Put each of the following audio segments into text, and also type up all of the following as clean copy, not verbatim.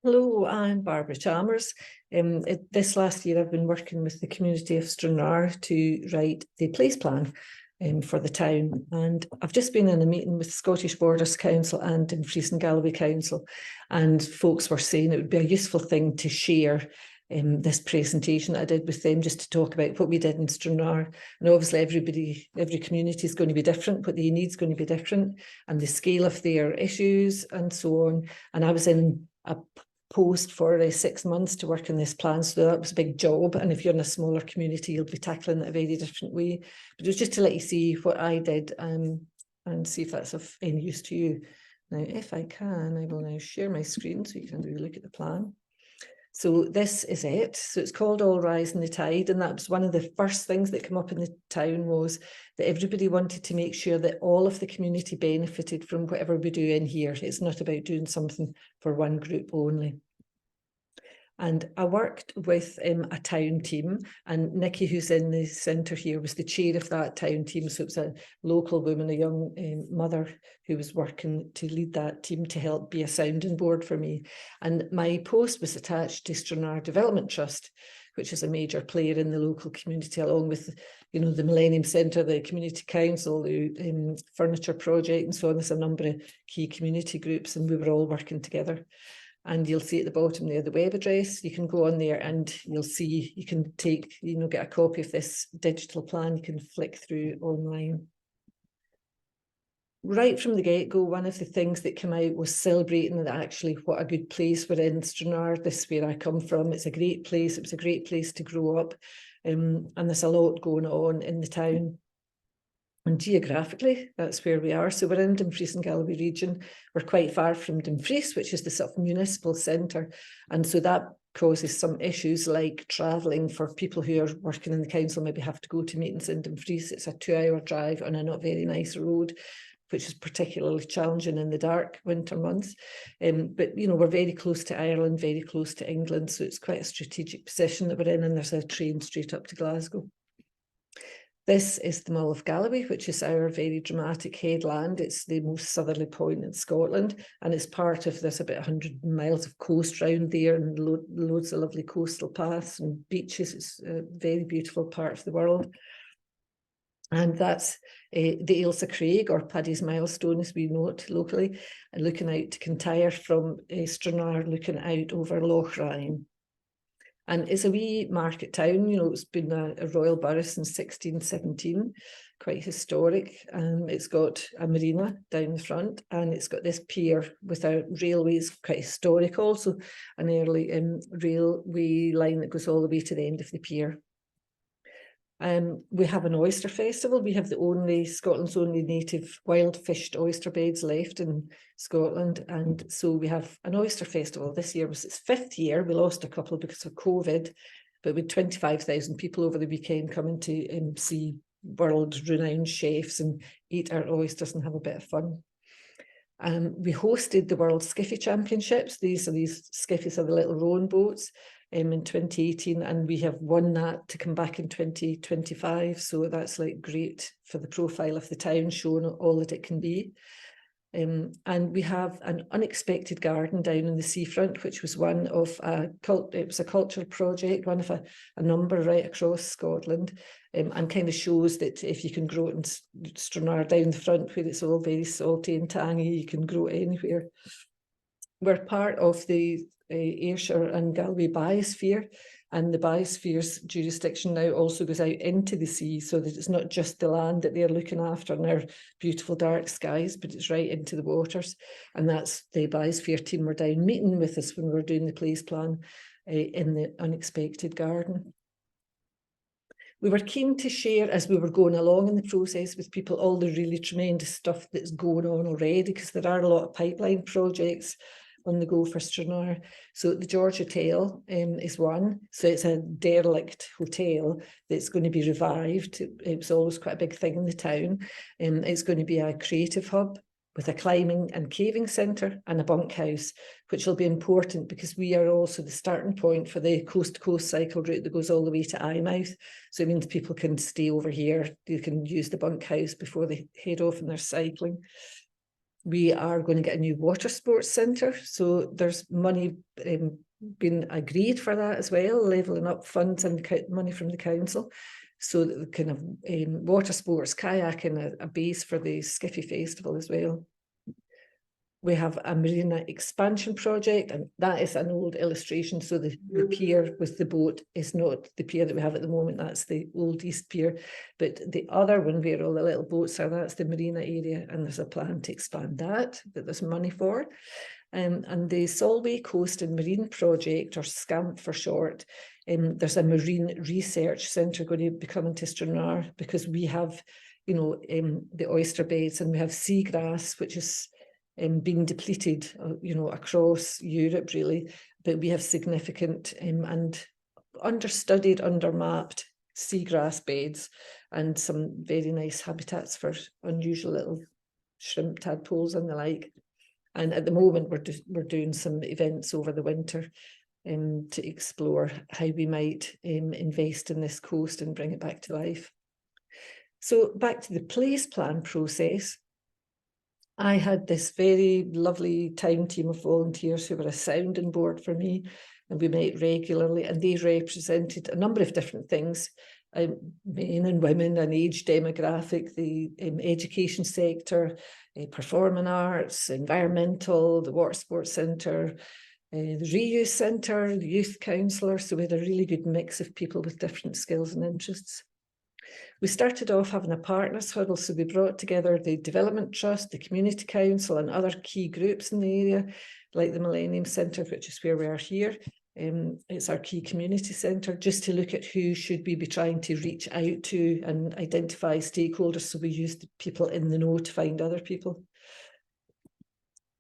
Hello, I'm Barbara Chalmers. This last year I've been working with the community of Stranraer to write the place plan for the town, and I've just been in a meeting with Scottish Borders Council and Dumfries and Galloway Council, and folks were saying it would be a useful thing to share this presentation I did with them, just to talk about what we did in Stranraer. And obviously every community is going to be different, what they need is going to be different, and the scale of their issues and so on. And I was in a post for 6 months to work on this plan, so that was a big job, and if you're in a smaller community you'll be tackling it a very different way. But it was just to let you see what I did and see if that's of any use to you. Now if I can, I will now share my screen so you can have a look at the plan. So this is it. So it's called All Rise in the Tide, and that was one of the first things that came up in the town, was that everybody wanted to make sure that all of the community benefited from whatever we do in here. It's not about doing something for one group only. And I worked with a town team, and Nikki, who's in the centre here, was the chair of that town team. So it was a local woman, a young mother, who was working to lead that team to help be a sounding board for me. And my post was attached to Stranraer Development Trust, which is a major player in the local community, along with, you know, the Millennium Centre, the Community Council, the Furniture Project, and so on. There's a number of key community groups, and we were all working together. And you'll see at the bottom there the web address. You can go on there and you'll see, you can take, get a copy of this digital plan. You can flick through online. Right from the get-go, one of the things that came out was celebrating that actually what a good place we're in, Stranraer. This is where I come from. It's a great place. It was a great place to grow up. And there's a lot going on in the town. And geographically, that's where we are. So we're in Dumfries and Galloway region. We're quite far from Dumfries, which is the sort of municipal centre. And so that causes some issues like travelling for people who are working in the council, maybe have to go to meetings in Dumfries. It's a 2-hour drive on a not very nice road, which is particularly challenging in the dark winter months. But, we're very close to Ireland, very close to England. So it's quite a strategic position that we're in, and there's a train straight up to Glasgow. This is the Mull of Galloway, which is our very dramatic headland. It's the most southerly point in Scotland, and it's part of, there's about 100 miles of coast round there, and loads of lovely coastal paths and beaches. It's a very beautiful part of the world. And that's the Ailsa Craig, or Paddy's Milestone, as we know it locally, and looking out to Kintyre from Stranraer, looking out over Loch Ryan. And it's a wee market town, it's been a royal borough since 1617, quite historic. It's got a marina down the front, and it's got this pier with a railway. It's quite historic also, an early railway line that goes all the way to the end of the pier. We have an oyster festival. We have Scotland's only native wild fished oyster beds left in Scotland, and so we have an oyster festival. This year was its 5th year. We lost a couple because of COVID, but with 25,000 people over the weekend coming to see world-renowned chefs and eat our oysters and have a bit of fun. We hosted the World Skiffy Championships. These skiffies are the little rowing boats. In 2018, and we have won that to come back in 2025, so that's great for the profile of the town, showing all that it can be. And we have an unexpected garden down in the seafront, which was one of it was a cultural project, one of a number right across Scotland, and kind of shows that if you can grow it in Stranraer down the front, where it's all very salty and tangy, you can grow it anywhere. We're part of the Ayrshire and Galloway Biosphere, and the Biosphere's jurisdiction now also goes out into the sea, so that it's not just the land that they're looking after and our beautiful dark skies, but it's right into the waters. And that's the Biosphere team were down meeting with us when we were doing the place plan in the unexpected garden. We were keen to share, as we were going along in the process with people, all the really tremendous stuff that's going on already, because there are a lot of pipeline projects on the go for Stranraer. So the George Hotel is one. So it's a derelict hotel that's going to be revived. It was always quite a big thing in the town. It's going to be a creative hub with a climbing and caving centre and a bunkhouse, which will be important because we are also the starting point for the coast-to-coast cycle route that goes all the way to Eyemouth. So it means people can stay over here. You can use the bunkhouse before they head off and they're cycling. We are going to get a new water sports centre. So there's money been agreed for that as well, levelling up funds and money from the council. So that the kind of water sports, kayaking, a base for the Skiffy Festival as well. We have a marina expansion project, and that is an old illustration. So the pier with the boat is not the pier that we have at the moment. That's the old East Pier. But the other one where all the little boats are, that's the marina area. And there's a plan to expand that there's money for. And the Solway Coast and Marine Project, or SCAMP for short, there's a marine research centre going to be coming to Stranraer, because we have, the oyster beds, and we have seagrass, which is being depleted, across Europe really, but we have significant and understudied, undermapped seagrass beds, and some very nice habitats for unusual little shrimp, tadpoles and the like. And at the moment we're doing some events over the winter to explore how we might invest in this coast and bring it back to life. So back to the place plan process. I had this very lovely town team of volunteers who were a sounding board for me, and we met regularly, and they represented a number of different things, men and women, an age demographic, the education sector, performing arts, environmental, the water sports centre, the reuse centre, the youth counsellor. So we had a really good mix of people with different skills and interests. We started off having a partners huddle, so we brought together the Development Trust, the Community Council and other key groups in the area, like the Millennium Centre, which is where we are here. It's our key community centre, just to look at who should we be trying to reach out to and identify stakeholders, so we used the people in the know to find other people.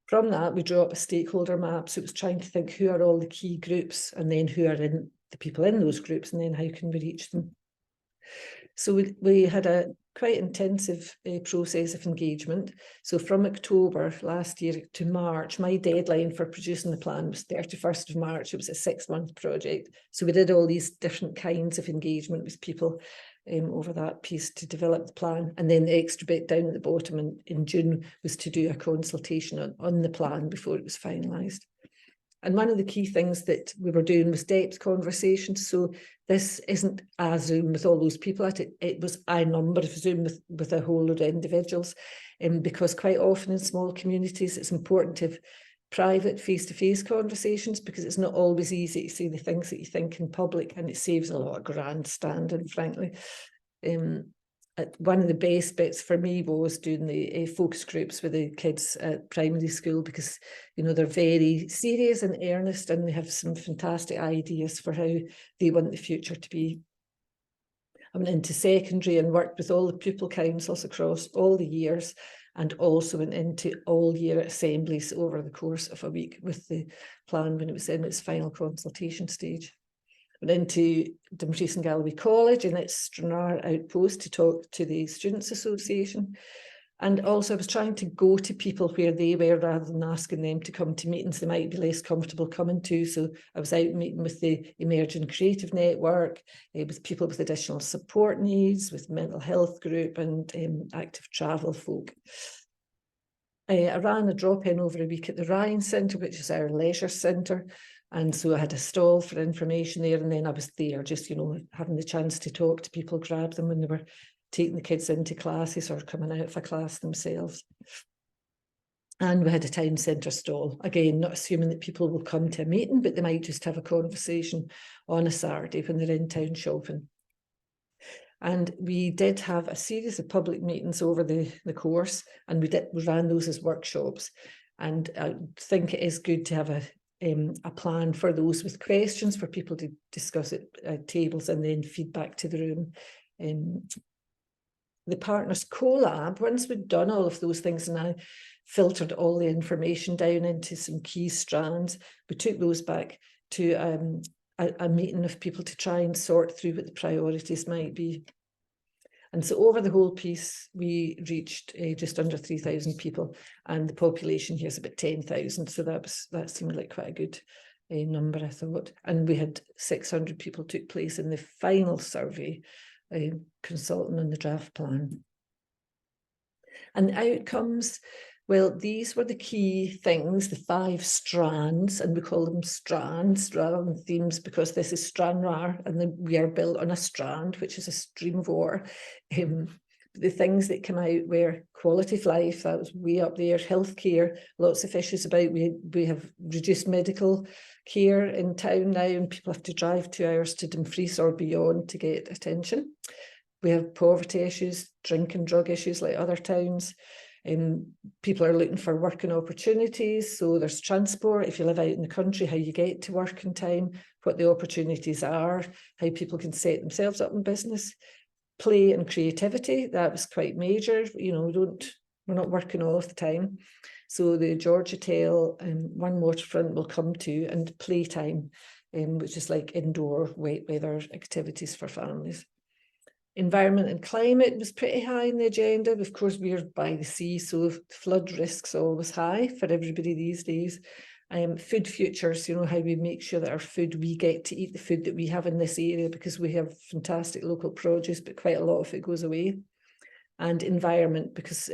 From that, we drew up a stakeholder map, so it was trying to think who are all the key groups, and then who are in the people in those groups, and then how can we reach them. So we had a quite intensive process of engagement. So from October last year to March, my deadline for producing the plan was 31st of March. It was a 6-month project. So we did all these different kinds of engagement with people over that piece to develop the plan. And then the extra bit down at the bottom in June was to do a consultation on the plan before it was finalised. And one of the key things that we were doing was depth conversations. So this isn't a Zoom with all those people at it. It was a number of Zoom with a whole load of individuals. Because quite often in small communities, it's important to have private face-to-face conversations, because it's not always easy to say the things that you think in public, and it saves a lot of grandstanding, frankly. One of the best bits for me was doing the focus groups with the kids at primary school, because they're very serious and earnest, and they have some fantastic ideas for how they want the future to be. I went into secondary and worked with all the pupil councils across all the years, and also went into all year assemblies over the course of a week with the plan when it was in its final consultation stage. Went into Dumfries and Galloway College and its Stranraer outpost to talk to the Students' Association. And also I was trying to go to people where they were, rather than asking them to come to meetings they might be less comfortable coming to. So I was out meeting with the Emerging Creative Network, with people with additional support needs, with mental health group and active travel folk. I ran a drop-in over a week at the Ryan Centre, which is our leisure centre. And so I had a stall for information there, and then I was there just, having the chance to talk to people, grab them when they were taking the kids into classes or coming out of a class themselves. And we had a town centre stall, again, not assuming that people will come to a meeting, but they might just have a conversation on a Saturday when they're in town shopping. And we did have a series of public meetings over the course, and we ran those as workshops. And I think it is good to have a plan for those with questions for people to discuss at tables and then feedback to the room. The Partners Collab, once we'd done all of those things and I filtered all the information down into some key strands, we took those back to a meeting of people to try and sort through what the priorities might be. And so over the whole piece, we reached just under 3,000 people, and the population here is about 10,000. So that seemed like quite a good number, I thought. And we had 600 people took place in the final survey, consulting on the draft plan. And the outcomes, Well, these were the key things, the 5 strands, and we call them strands rather than themes because this is Stranraer, and then we are built on a strand, which is a stream of ore. The things that come out were quality of life, that was way up there, healthcare, lots of issues about, we have reduced medical care in town now, and people have to drive 2 hours to Dumfries or beyond to get attention. We have poverty issues, drink and drug issues like other towns. People are looking for working opportunities, so there's transport, if you live out in the country, how you get to work in time, what the opportunities are, how people can set themselves up in business. Play and creativity, that was quite major, you know, we're not working all of the time. So the George Hotel and One Waterfront will come to, and playtime, which is like indoor wet weather activities for families. Environment and climate was pretty high in the agenda. Of course, we're by the sea, so flood risks always high for everybody these days. Food futures, you know, how we make sure that our food, we get to eat the food that we have in this area, because we have fantastic local produce, but quite a lot of it goes away. And environment, because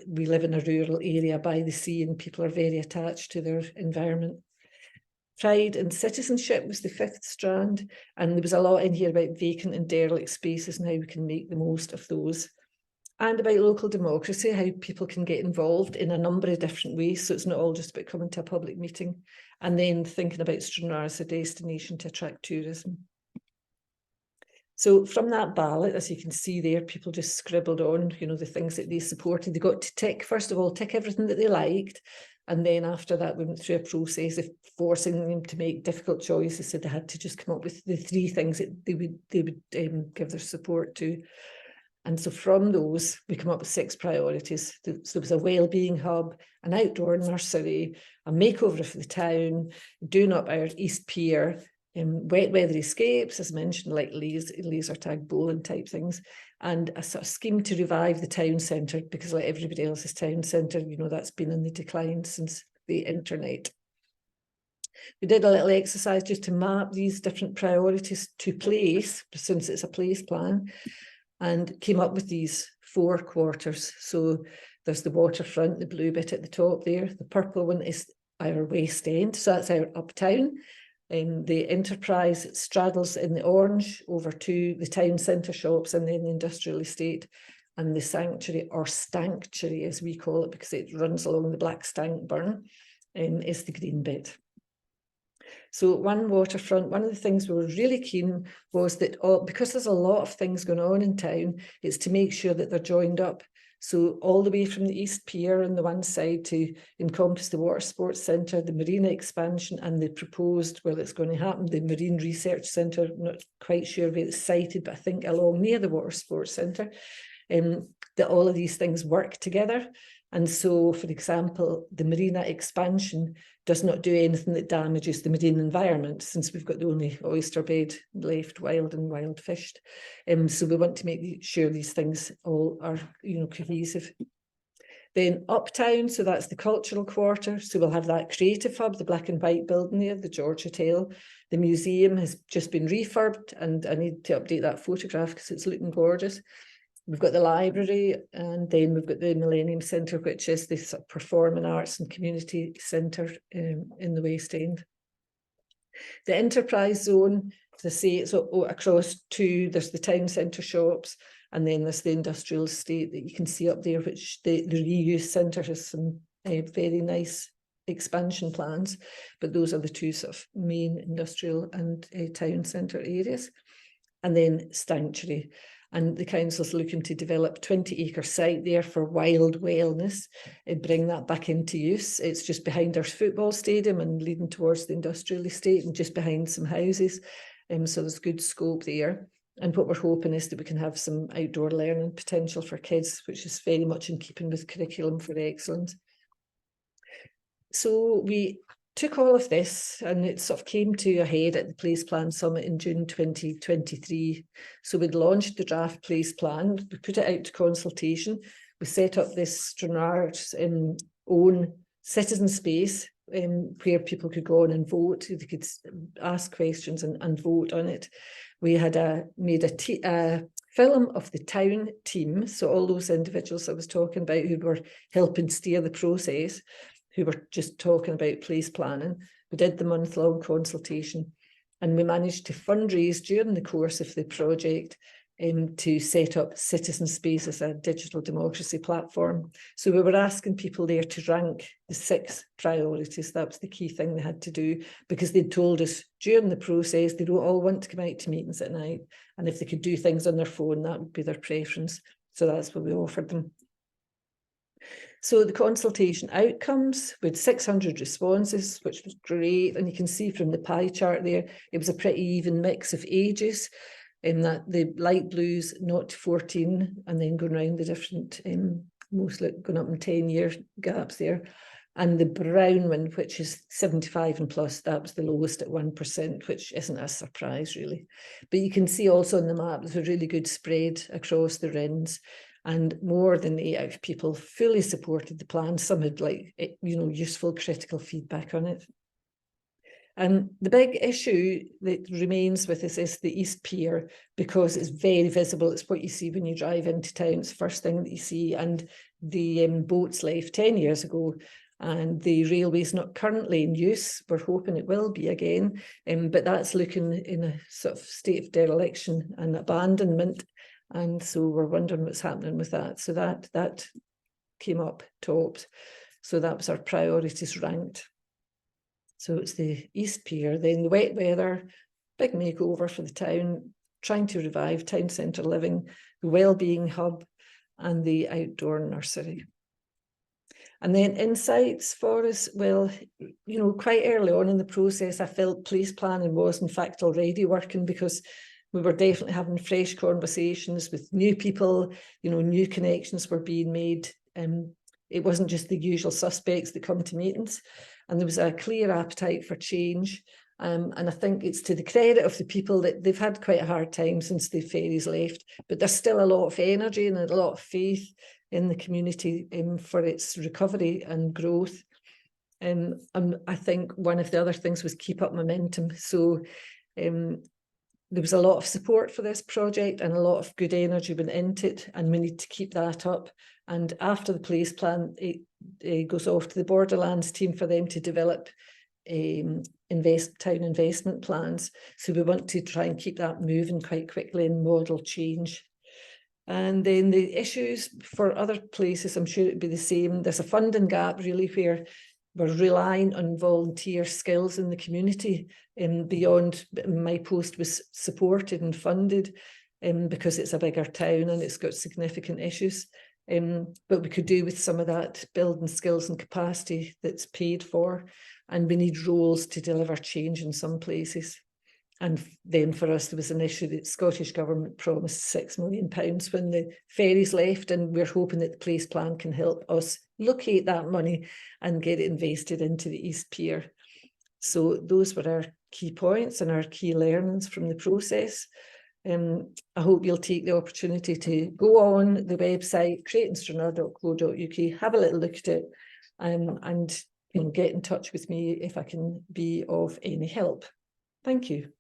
we live in a rural area by the sea and people are very attached to their environment. Pride and citizenship was the 5th strand, and there was a lot in here about vacant and derelict spaces and how we can make the most of those. And about local democracy, how people can get involved in a number of different ways, so it's not all just about coming to a public meeting. And then thinking about Stranraer as a destination to attract tourism. So from that ballot, as you can see there, people just scribbled on, you know, the things that they supported. They got to tick, first of all, tick everything that they liked. And then after that, we went through a process of forcing them to make difficult choices. So they had to just come up with the 3 things that they would give their support to. And so from those, we come up with 6 priorities. So there was a wellbeing hub, an outdoor nursery, a makeover of the town, doing up our East Pier, wet weather escapes, as mentioned, like laser tag bowling type things, and a sort of scheme to revive the town centre, because like everybody else's town centre, you know, that's been in the decline since the internet. We did a little exercise just to map these different priorities to place, since it's a place plan, and came up with these 4 quarters. So there's the waterfront, the blue bit at the top there. The purple one is our West End, so that's our uptown. The enterprise straddles in the orange over to the town centre shops and then the industrial estate, and the sanctuary, or stanctuary as we call it, because it runs along the Black Stank Burn, is the green bit. So One Waterfront, one of the things we were really keen was that because there's a lot of things going on in town, it's to make sure that they're joined up. So all the way from the East Pier on the one side to encompass the Water Sports Centre, the Marina expansion, and the proposed, well, it's going to happen, the Marine Research Centre, not quite sure where it's sited, but I think along near the Water Sports Centre, that all of these things work together. And so, for example, the Marina expansion does not do anything that damages the marine environment, since we've got the only oyster bed left wild and wild fished. So we want to make sure these things all are, you know, cohesive. Then Uptown, so that's the cultural quarter. So we'll have that creative hub, the black and white building there, the George Hotel. The museum has just been refurbed, and I need to update that photograph because it's looking gorgeous. We've got the library, and then we've got the Millennium Centre, which is the sort of performing arts and community centre in the West End. The enterprise zone, to say, so across to, there's the town centre shops, and then there's the industrial estate that you can see up there, which the reuse centre has some very nice expansion plans, but those are the 2 sort of main industrial and town centre areas. And then Stanctuary. And the council's looking to develop 20-acre site there for wild wellness and bring that back into use. It's just behind our football stadium and leading towards the industrial estate and just behind some houses. So there's good scope there. And what we're hoping is that we can have some outdoor learning potential for kids, which is very much in keeping with Curriculum for Excellence. So we took all of this, and it sort of came to a head at the Place Plan Summit in June 2023. So we'd launched the draft Place Plan, we put it out to consultation, we set up this Stranraer's own citizen space where people could go on and vote, they could ask questions and vote on it. We had made a film of the town team, so all those individuals I was talking about who were helping steer the process, who were just talking about place planning. We did the month-long consultation, and we managed to fundraise during the course of the project to set up Citizen Space as a digital democracy platform. So we were asking people there to rank the 6 priorities. That was the key thing they had to do, because they'd told us during the process they don't all want to come out to meetings at night, and if they could do things on their phone, that would be their preference. So that's what we offered them. So the consultation outcomes, with 600 responses, which was great. And you can see from the pie chart there, it was a pretty even mix of ages, in that the light blues 0 to 14, and then going around the different, mostly going up in 10-year gaps there. And the brown one, which is 75 and plus, that was the lowest at 1%, which isn't a surprise really. But you can see also on the map, there's a really good spread across the RINs. And more than 8 out of people fully supported the plan. Some had useful critical feedback on it. And the big issue that remains with us is the East Pier, because it's very visible. It's what you see when you drive into town. It's the first thing that you see. And the boats left 10 years ago, and the railway's not currently in use. We're hoping it will be again, but that's looking in a sort of state of dereliction and abandonment. And so we're wondering what's happening with that. So that came up tops. So that was our priorities ranked. So it's the East Pier, then the wet weather, big makeover for the town, trying to revive town centre living, the wellbeing hub, and the outdoor nursery. And then insights for us, well, quite early on in the process, I felt place planning was in fact already working, because we were definitely having fresh conversations with new people, new connections were being made. It wasn't just the usual suspects that come to meetings, and there was a clear appetite for change. And I think it's to the credit of the people that they've had quite a hard time since the ferries left, but there's still a lot of energy and a lot of faith in the community for its recovery and growth. And I think one of the other things was keep up momentum. So there was a lot of support for this project and a lot of good energy went into it, and we need to keep that up. And after the place plan, it goes off to the Borderlands team for them to develop town investment plans. So we want to try and keep that moving quite quickly and model change. And then the issues for other places, I'm sure it'd be the same. There's a funding gap really, where we're relying on volunteer skills in the community, beyond my post was supported and funded because it's a bigger town and it's got significant issues. But we could do with some of that building skills and capacity that's paid for, and we need roles to deliver change in some places. And then for us, there was an issue that the Scottish Government promised £6 million when the ferries left, and we're hoping that the place plan can help us locate that money and get it invested into the East Pier. So those were our key points and our key learnings from the process. I hope you'll take the opportunity to go on the website, creatingstranraer.co.uk, have a little look at it, and get in touch with me if I can be of any help. Thank you.